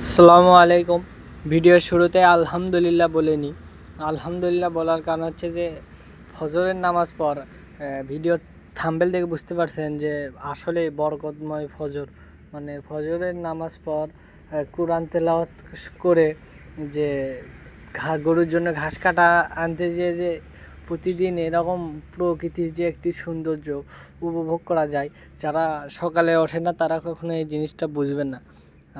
আসসালামু আলাইকুম। ভিডিওর শুরুতে আলহামদুলিল্লাহ বলে নিই। আলহামদুলিল্লাহ বলার কারণ হচ্ছে যে ফজরের নামাজ পর ভিডিওর থাম্বনেল দেখে বুঝতে পারছেন যে আসলে বরকতময় ফজর, মানে ফজরের নামাজ পর কোরআন তেলাওয়াত করে যে গরুর জন্য ঘাস কাটা আনতে যেয়ে যে প্রতিদিন এরকম প্রকৃতির যে একটি সৌন্দর্য উপভোগ করা যায়, যারা সকালে ওঠে না তারা কখনো এই জিনিসটা বুঝবেন না।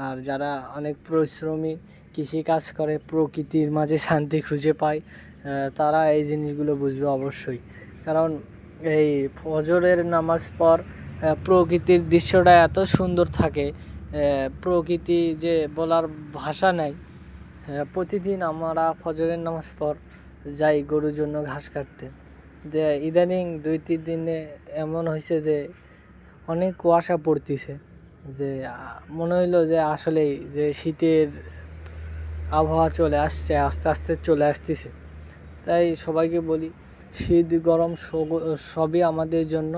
আর যারা অনেক পরিশ্রমী কৃষিকাজ করে প্রকৃতির মাঝে শান্তি খুঁজে পায়, তারা এই জিনিসগুলো বুঝবে অবশ্যই। কারণ এই ফজরের নামাজ পর প্রকৃতির দৃশ্যটা এত সুন্দর থাকে, প্রকৃতি যে বলার ভাষা নাই। প্রতিদিন আমরা ফজরের নামাজ পর যাই গরুর জন্য ঘাস কাটতে। যে ইদানিং 2-3 দিনে এমন হয়েছে যে অনেক কুয়াশা পড়তিছে, যে মনে হইলো যে আসলেই যে শীতের আবহাওয়া চলে আসছে, আস্তে আস্তে চলে আসতেছে। তাই সবাইকে বলি, শীত গরম সবই আমাদের জন্য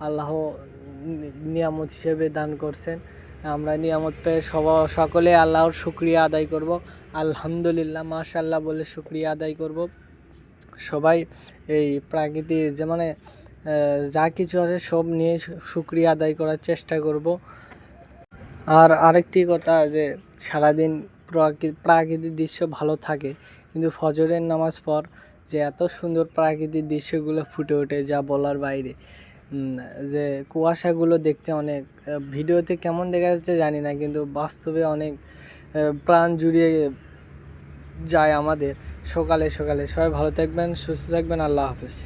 আল্লাহ নিয়ামত হিসেবে দান করছেন। আমরা নিয়ামত পেয়ে সকলে আল্লাহর শুকরিয়া আদায় করব। আলহামদুলিল্লাহ, মাশাআল্লাহ বলে শুকরিয়া আদায় করব। সবাই এই প্রাকৃতিক যে মানে যা কিছু আছে সব নিয়ে শুকরিয়া আদায় করার চেষ্টা করব। আর আরেকটি কথা, যে সারাদিন প্রাকৃতিক দৃশ্য ভালো থাকে, কিন্তু ফজরের নামাজ পর যে এত সুন্দর প্রাকৃতিক দৃশ্যগুলো ফুটে ওঠে যা বলার বাইরে। যে কুয়াশাগুলো দেখতে অনেক, ভিডিওতে কেমন দেখা যাচ্ছে জানি না, কিন্তু বাস্তবে অনেক প্রাণ জুড়িয়ে যায় আমাদের। সকালে সকালে সবাই ভালো থাকবেন, সুস্থ থাকবেন, আল্লাহ হাফেজ।